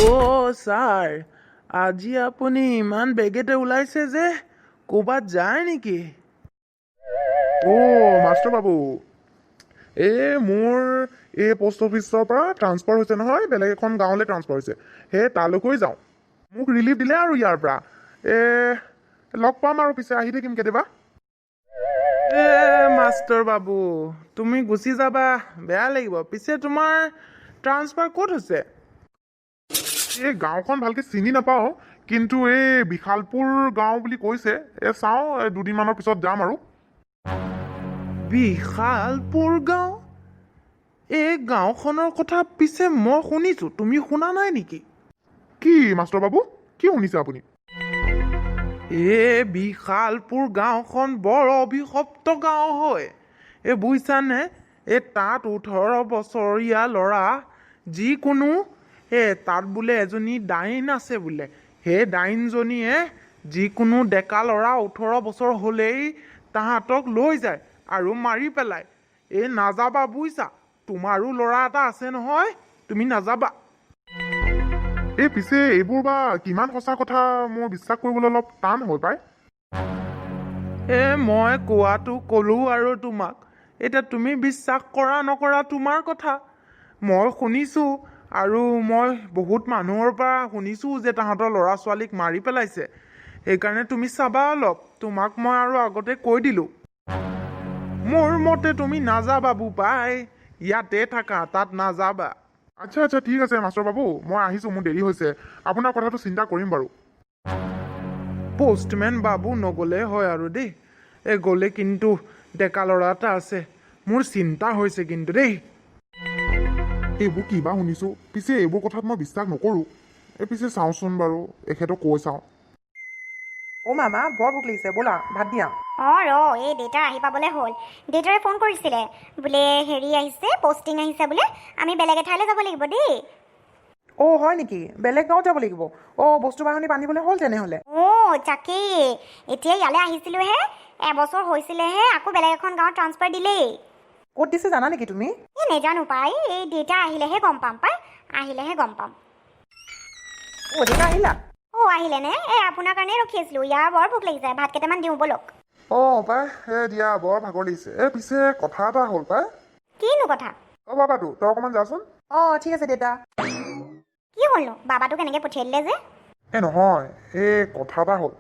Sir, আজি আপুনি ইমান বেগেতে ওলাইছে যে ক'ৰবাত যায় নেকি? মাষ্টাৰ বাবু, মোৰ এই পোষ্ট অফিচৰ পৰা ট্ৰান্সফাৰ হৈছে নহয়, বেলেগ এখন গাঁৱলৈ ট্ৰান্সফাৰ হৈছে। সেই তালৈকৈ যাওঁ। মোক ৰিলিফ দিলে আৰু ইয়াৰ পৰা লগ পাম আৰু পিছে আহি থাকিম কেতিয়াবা। মাষ্টৰ বাবু, তুমি গুচি যাবা, বেয়া লাগিব। পিছে তোমাৰ ট্ৰান্সফাৰ ক'ত হৈছে? এই গাঁওখন ভালকৈ চিনি নাপাওঁ, কিন্তু এই বিশালপুৰ গাঁও বুলি কৈছে। চাওঁ, দুদিনমানৰ পিছত যাম আৰু। বিশালপুৰ গাঁও? এই গাঁওখনৰ কথা পিছে মই শুনিছোঁ, তুমি শুনা নাই নেকি? কি মাষ্টৰ বাবু, কি শুনিছে আপুনি? বিশালপুৰ গাঁওখন বৰ অভিশপ্ত গাঁও হয়। বুজিছানে? তাত 18 বছৰীয়া ল'ৰা যিকোনো তাত বোলে এজনী ডাইন আছে বোলে। সেই ডাইনজনীয়ে যিকোনো ডেকা ল'ৰা 18 বছৰ হ'লেই তাহাঁতক লৈ যায় আৰু মাৰি পেলায়। নাযাবা বুজিছা, তোমাৰো ল'ৰা এটা আছে নহয়, তুমি নাযাবা। পিছে এইবোৰ বা কিমান সঁচা কথা, মোৰ বিশ্বাস কৰিবলৈ অলপ টান হৈ পায়। মই কোৱাটো ক'লো আৰু তোমাক। এতিয়া তুমি বিশ্বাস কৰা নকৰা তোমাৰ কথা। মই শুনিছোঁ, আৰু মই বহুত মানুহৰ পৰা শুনিছোঁ যে তাহাঁতৰ ল'ৰা ছোৱালীক মাৰি পেলাইছে। সেইকাৰণে তুমি চাবা অলপ, তোমাক মই আৰু আগতে কৈ দিলোঁ। মোৰ মতে তুমি নাযাবা বোপাই, ইয়াতে থাকা, তাত নাযাবা। আচ্ছা ঠিক আছে মাষ্টৰ বাবু, মই আহিছোঁ, মোৰ দেৰি হৈছে। আপোনাৰ কথাটো চিন্তা কৰিম বাৰু। পোষ্টমেন বাবু নগ'লে হয় আৰু দেই। গ'লে কিন্তু ডেকা ল'ৰা এটা আছে, মোৰ চিন্তা হৈছে কিন্তু দেই। এইবোৰ কিবা শুনিছোঁ, পিছে এইবোৰ কথাত মই বিশ্বাস নকৰোঁ। পিছে চাওঁচোন বাৰু, এখেতক কৈ চাওঁ। মামা, বৰ ভোক লাগিছে, ব'লা ভাত দিয়া। এই দেউতাৰ আহি পাবলৈ হ'ল। দেউতাৰে ফোন কৰিছিলে বোলে, হেৰি আহিছে, পষ্টিং আহিছে বোলে, আমি বেলেগ এঠাইলৈ যাব লাগিব দেই। হয় নেকি? বেলেগ গাঁৱত যাব লাগিব? বস্তু বাহানি বান্ধিবলৈ হ'ল তেনেহ'লে। তাকেই, এতিয়া ইয়ালৈ আহিছিলোহে, এবছৰ হৈছিলেহে, আকৌ বেলেগ এখন গাঁৱত ট্ৰান্সফাৰ দিলেই। ক'ত দিছে জানা নেকি তুমি? নেজানো পাই, এই দেউতা আহিলেহে গম পাম পাই, আহিলেহে গম পাম। দেউতা আহিলা? আহিলে নে? আপোনাৰ কাৰণেই ৰখি আছিলোঁ, ইয়াৰ বৰ ভোক লাগিছে, ভাত কেইটামান দিওঁ ব'লক। পাই, দিয়া, বৰ ভাগৰ লাগিছে। পিছে কথা এটা হ'ল পাই। কিনো কথা? বাবাটো, তই অকণমান যাচোন। ঠিক আছে দেউতা। কি হ'লনো? বাবাটো কেনেকৈ পঠিয়াই দিলে যে? নহয়, কথা এটা হ'ল।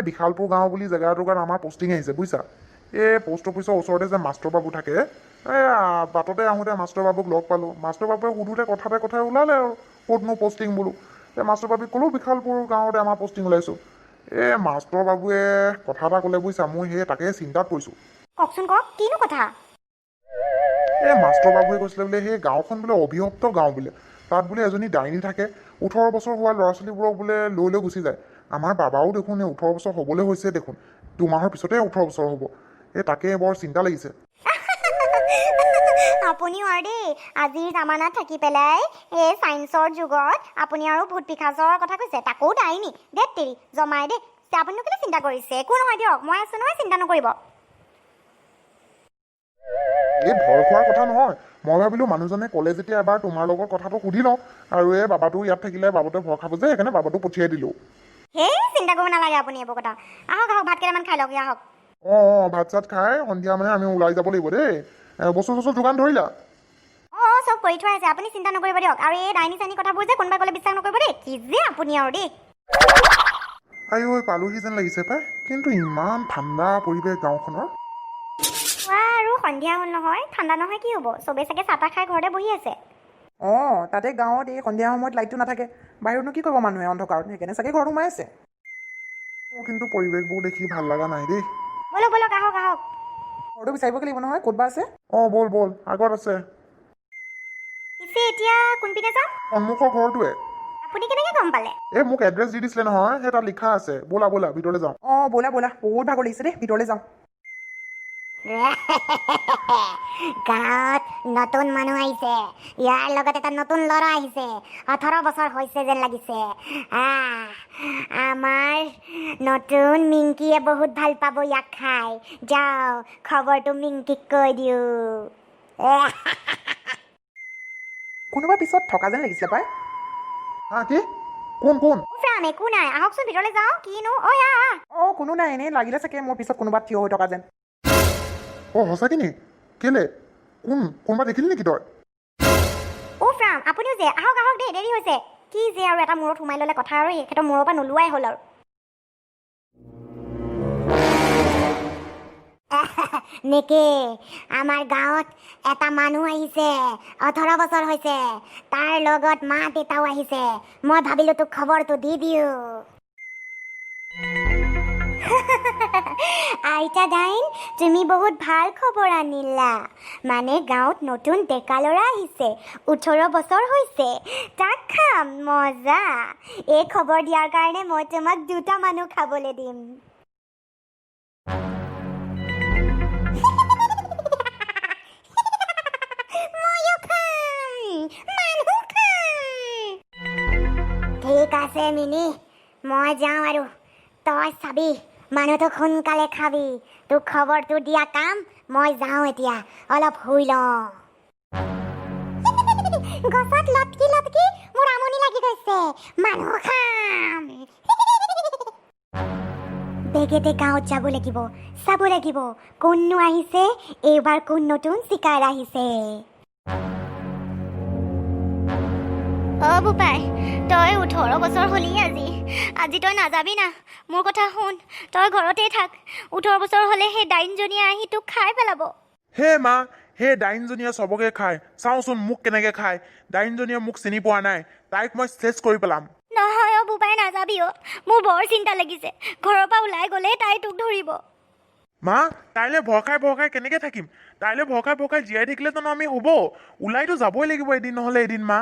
বিশালপুৰ গাঁও বুলি জেগাটোৰ কাৰণে আমাৰ পষ্টিং আহিছে বুজিছা। পোষ্ট অফিচৰ ওচৰতে যে মাষ্টৰ বাবু থাকে, বাটতে আহোঁতে মাষ্টৰ বাবুক লগ পালোঁ। মাষ্টৰ বাবুৱে সুধোতে কথাই ওলালে আৰু, ক'তনো পষ্টিং বোলো। মাষ্টৰ বাবুক ক'লোঁ বিশালপুৰ গাঁৱতে আমাৰ পষ্টিং ওলাইছোঁ। মাষ্টৰ বাবুৱে কথা এটা ক'লে বুজিছা, মই তাকে চিন্তাত পৰিছোঁ। কওকচোন কওক, কিনো কথা? মাষ্টৰ বাবুৱে কৈছিলে বোলে, সেই গাঁওখন বোলে অভিশপ্ত গাঁও বোলে। তাত বোলে এজনী ডাইনী থাকে, 18 বছৰ হোৱা ল'ৰা ছোৱালীবোৰক বোলে লৈ গুচি যায়। আমাৰ বাবাও দেখোন 18 বছৰ হ'বলৈ হৈছে দেখোন, 2 মাহৰ পিছতে 18 বছৰ হ'ব। তাকে বৰ চিন্তা লাগিছে। আপুনিও আৰু দেই, আজিৰ জামানাত থাকি পেলাই চায়েন্সৰ যুগত আপুনি আৰু ভূত পিশাচৰ কথা কৈছে, তাকো ডাইনী। ধেৎ তেৰি, জমাই দেই। আপুনিও কেলৈ চিন্তা কৰিছে? একো নহয় দিয়ক, মই আছোঁ নহয়, চিন্তা নকৰিব। ভয় খোৱাৰ কথা নহয়, মই ভাবিলোঁ মানুহজনে ক'লে যেতিয়া এবাৰ তোমাৰ লগত কথাটো সুধি লওঁ, আৰু বাবাটো ইয়াত থাকিলে বাবাটোৱে ভয় খাব যে, সেইকাৰণে বাবাটো পঠিয়াই দিলোঁ। চিন্তা কৰিব নালাগে আপুনি এইবোৰ কথা। আহক ভাত কেইটামান খাই লওক, আহক। ভাত চাত খাই সন্ধিয়া আমি ওলাই যাব লাগিব দেই। বস্তু চস্তু যোগান ধৰিলা? চব কৰি থোৱা আছে, আপুনি চিন্তা নকৰিব দিয়ক। আৰু এই ডাইনী চাইনী কথাবোৰ যে কোনোবাই ক'লে বিশ্বাস নকৰিব দেই। কি যে আপুনি আৰু দেই। পালোহি যেন লাগিছে পাই, কিন্তু ইমান ঠাণ্ডা পৰিৱেশ গাঁওখনৰ। আৰু সন্ধিয়া হ'ল নহয়, ঠাণ্ডা নহয় কি হ'ব? চবেই চাগে চাহ তাহ খাই ঘৰতে বহি আছে। তাতে গাঁৱত এই সন্ধিয়া সময়ত লাইটটো নাথাকে, বাহিৰতনো কি কৰিব মানুহে অন্ধকাৰত, সেইকাৰণে চাগে ঘৰত সোমাই আছে। মোৰ কিন্তু পৰিৱেশবোৰ দেখি ভাল লগা নাই দেই। ব'লক, আহক। ঘৰটো বিচাৰিবগৈ লাগিব নহয়, ক'ত বা আছে। ব'ল, আগত আছে। পিছে এতিয়া কোনপিনে যাম? সন্মুখৰ ঘৰটোৱে। আপুনি কেনেকৈ গম পালে? মোক এড্ৰেছ দি দিছিলে নহয়, সেই তাত লিখা আছে। ব'লা ভিতৰলৈ যাওঁ। ব'লা, বহুত ভাগৰ লাগিছে দেই, ভিতৰলৈ যাওঁ। গাঁৱত নতুন মানুহ আহিছে, ইয়াৰ লগত এটা নতুন ল'ৰা আহিছে, 18 বছৰ হৈছে যেন লাগিছে। আমাৰ নতুন মিংকিয়ে বহুত ভাল পাব ইয়াক খাই। যাওঁ, খবৰটো মিংকিক কৈ দিওঁ। কোনোবা পিছত থকা যেন লাগিছিলে পাই। হা কি কোন কোন ফ্ৰাম একো নাই আহকচোন ভিতৰলৈ যাওঁ কিনো ঐ আহ অঁ কোনো নাই এনেই লাগিলে চাগে মোৰ পিছত কোনোবা থিয় হৈ থকা যেন অ' সঁচাকে নি কেলে কোনোবা দেখিলি নেকি তই ফ্ৰাম আপুনিও যে আহক আহক দেই দেৰি হৈছে কি যে আৰু এটা মূৰত সোমাই ল'লে কথা আৰু এখেতৰ মূৰৰ পৰা নোলোৱাই হ'ল আৰু নেকি আমাৰ গাঁৱত এটা মানুহ আহিছে 18 বছৰ হৈছে তাৰ লগত মা দেউতাও আহিছে মই ভাবিলো তোক খবৰটো দি দিওঁ আইতা ডাইন তুমি বহুত ভাল খবৰ আনিলা মানে গাঁৱত নতুন ডেকা ল'ৰা আহিছে 18 বছৰ হৈছে তাক খাম মজা এই খবৰ দিয়াৰ কাৰণে মই তোমাক 2টা মানুহ খাবলৈ দিম ময়ো খাম মানুহ খাম ঠিক আছে মিনি মই যাওঁ আৰু তই চাবি মানুহটোক সোনকালে খাবি তোক খবৰটো দিয়া কাম মই যাওঁ এতিয়া অলপ শুই লওঁ গছত লটকি লটকি মোৰ আমনি লাগি গৈছে মানুহ খাম বেগেতে গাঁৱত যাব লাগিব চাব লাগিব কোননো আহিছে এইবাৰ কোন নতুন চিকাৰ আহিছে বোপাই তই 18 বছৰ হ'লি আজি তই নাযাবি না মোৰ কথা শুন তই ঘৰতে থাক 18 বছৰ হ'লে সেই ডাইনজনীয়ে আহি তোক খাই পেলাব হে মা সেই ডাইনজনীয়ে চবকে খায় চাওঁচোন মোক কেনেকৈ খায় ডাইনজনীয়ে মোক চিনি পোৱা নাই তাইক মই চেছ কৰি পেলাম নহয় বোপাই নাযাবি মোৰ বৰ চিন্তা লাগিছে ঘৰৰ পৰা ওলাই গ'লে তাই তোক ধৰিব মা তাইলৈ ভৰখাই কেনেকৈ থাকিম তাইলৈ ভৰখাই জীয়াই থাকিলে জানো আমি হ'ব ওলাইতো যাবই লাগিব এদিন নহ'লে এদিন মা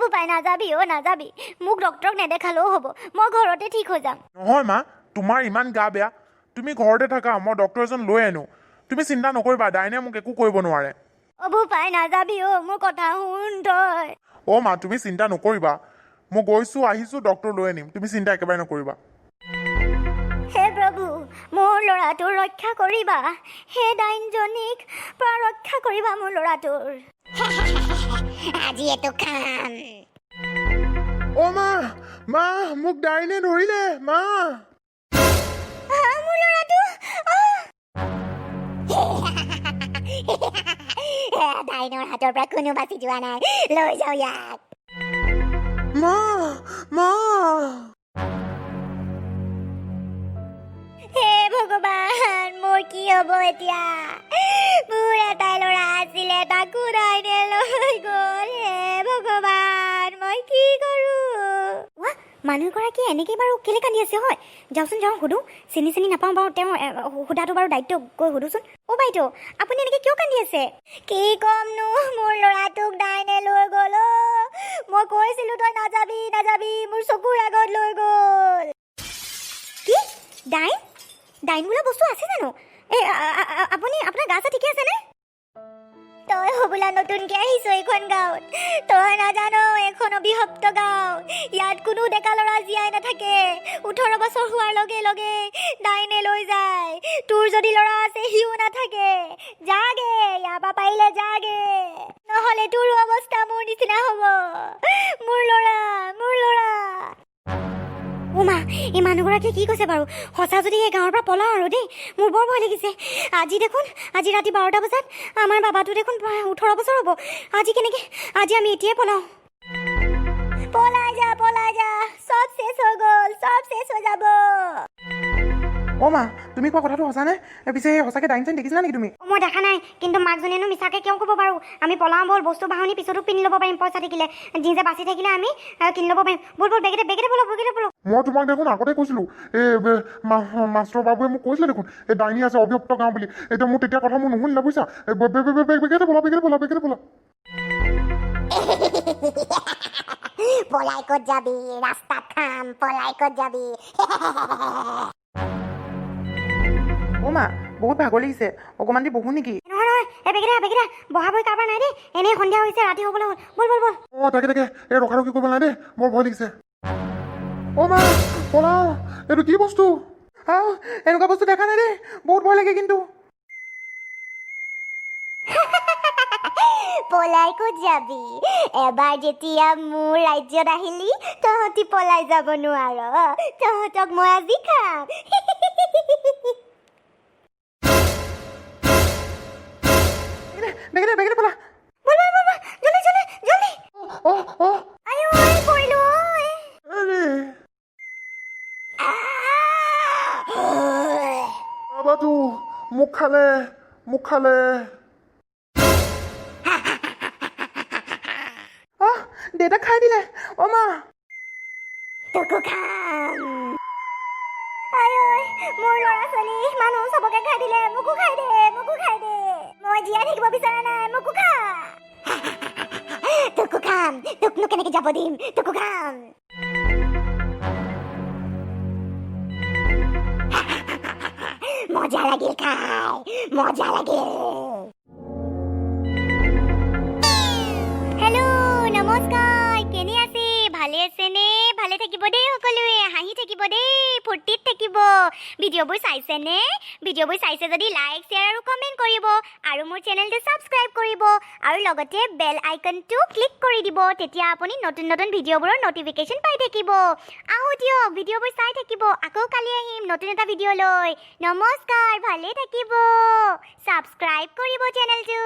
বোপাই নাযাবি নাযাবি মোক ডক্তৰক নেদেখালেও হ'ব মই ঘৰতে ঠিক হৈ যাম নহয় মা তোমাৰ ইমান গা বেয়া তুমি ঘৰতে থাকা মই ডক্তৰ এজন লৈ আনো তুমি চিন্তা নকৰিবা ডাইনে মোক একো কৰিব নোৱাৰে বোপাই নাযাবি মোৰ কথা শুন তই মা তুমি চিন্তা নকৰিবা মই গৈছোঁ আহিছোঁ ডক্তৰ লৈ আনিম তুমি চিন্তা একেবাৰে নকৰিবা হে প্ৰভু মোৰ ল'ৰাটোৰ ৰক্ষা কৰিবা হে ডাইনজনীক পৰা ৰক্ষা কৰিবা মোৰ ল'ৰাটোৰ আজি এইটো খাম মা মোক ডাইনে ধৰিলে মা মোৰ ল'ৰাটো ডাইনৰ হাতৰ পৰা কোনো বাচি যোৱা নাই লৈ যাওঁ ইয়াক মা হে ভগৱান মোৰ কি হ'ব এতিয়া মোৰ এটাই ল'ৰা আছিলে তাকো ডাইনে লৈ গ'ল হে ভগৱান মই কি কৰোঁ মানুহগৰাকী এনেকৈ বাৰু কেলে কান্দি আছে হয় যাওঁচোন সুধোঁ চিনি নাপাওঁ বাৰু তেওঁ সোধাটো বাৰু দায়িত্ব গৈ সুধোচোন বাইদেউ আপুনি এনেকৈ কিয় কান্দি আছে কি ক'মনো মোৰ ল'ৰাটোক ডাইনে লৈ গ'ল মই কৈছিলোঁ তই নাযাবি মোৰ চকুৰ আগত লৈ গ'ল কি ডাইন বোলা বস্তু আছে জানো আপুনি আপোনাৰ গা চা ঠিকে আছেনে তই হবলা নতুনকৈ আহিছ এইখন গাঁৱত তই নাজানো এখন অবিভক্ত গাঁও ইয়াত কোনো ডেকা ল'ৰা জীয়াই নাথাকে 18 বছৰ হোৱাৰ লগে লগে ডাইনে লৈ যায় তোৰ যদি ল'ৰা আছে সিও নাথাকে যাগে ইয়াৰ পৰা পাৰিলে যাগে নহ'লে তোৰো অৱস্থা মোৰ নিচিনা হ'ব মোৰ ল'ৰা মা এই মানুহগৰাকীয়ে কি কৈছে বাৰু সঁচা যদি এই গাঁৱৰ পৰা পলাওঁ আৰু দেই মোৰ বৰ ভয় লাগিছে আজি ৰাতি 12টা বজাত আমাৰ বাবাটো দেখোন 18 বছৰ হ'ব আজি আমি এতিয়াই পলাওঁ পলাই যা চব শেষ হৈ গ'ল চব শেষ হৈ যাব মা তুমি কোৱা কথাটো সঁচানে পিছে সঁচাকৈ ডাইন চাইন দেখিছিলা নেকি তুমি মই দেখা নাই কিন্তু মাকজনীয়েনো মিছাকৈ কিয় ক'ব বাৰু আমি পলাওঁ ব'ল বস্তু বাহনি পিছতো কিনি ল'ব পাৰিম পইচা থাকিলে নিজে বাচি থাকিলে আমি কিনি ল'ব পাৰিম ব'ল বেগেতে ব'লক মই তোমাক দেখোন আগতে কৈছিলোঁ মাষ্টৰ বাবুৱে মোক কৈছিলে দেখোন এই ডাইনী আছে অবিভক্ত গাঁও বুলি এতিয়া মোৰ তেতিয়া কথা মোৰ নুশুনিলা বুজিছা বেগেতে ব'লা পলাই ক'ত যাবি ৰাস্তাত খাম পলাই ক'ত যাবি মা বহুত ভাগৰ লাগিছে অকণমান দি বহো নেকি নহয় বেগেতে বহাবই কাৰোবাৰ নাই দেই এনেই সন্ধিয়া হৈছে ৰাতি হ'বলৈ হ'ল ব'ল তাকে এই ৰখা কৰিব নাই দেই বৰ ভয় লাগিছে মা পলাও এইটো কি বস্তু এনেকুৱা বস্তু দেখা নাই দেই বহুত ভয় লাগে কিন্তু পলাই ক'ত যাবি এবাৰ যেতিয়া মোৰ ৰাজ্যত আহিলি তহঁতি পলাই যাব নোৱাৰ তহঁতক মই আজি খাম বেগেনে বেগেনে পলা বল বল বল জলদি জলদি জলদি অহ অহ আয়ো ঐ পৰিলো ঐ আৰে আহ! বাবাটো মোক খালে অহ দেউতাক খাই দিলে অ' মা তোকো খাম আয়ো ঐ মোৰ ল'ৰা ছোৱালী মানুহ চবকে খাই দিলে মোকো খাই দে মই জীয়াই থাকিব বিচৰা নাই মোকো খা তোকো খাম তোকনো কেনেকে যাব দিম তোকো খাম মজা লাগিল হেল্ল' নমস্কাৰ কেনে আছে ভালে আছেনে ভালে থাকিব দেই সকলোৱে হাঁহি থাকিব দেই ফূৰ্তিত থাকিব ভিডিঅ'বোৰ চাইছেনে ভিডিঅ'বোৰ চাইছে যদি লাইক শ্বেয়াৰ আৰু কমেণ্ট কৰিব আৰু মোৰ চেনেলটো ছাবস্ক্ৰাইব কৰিব আৰু লগতে বেল আইকনটো ক্লিক কৰি দিব তেতিয়া আপুনি নতুন নতুন ভিডিঅ'বোৰৰ নটিফিকেশ্যন পাই থাকিব আহো দিয়ক ভিডিঅ'বোৰ চাই থাকিব আকৌ কালি আহিম নতুন এটা ভিডিঅ' লৈ নমস্কাৰ ভালে থাকিব ছাবস্ক্ৰাইব কৰিব চেনেলটো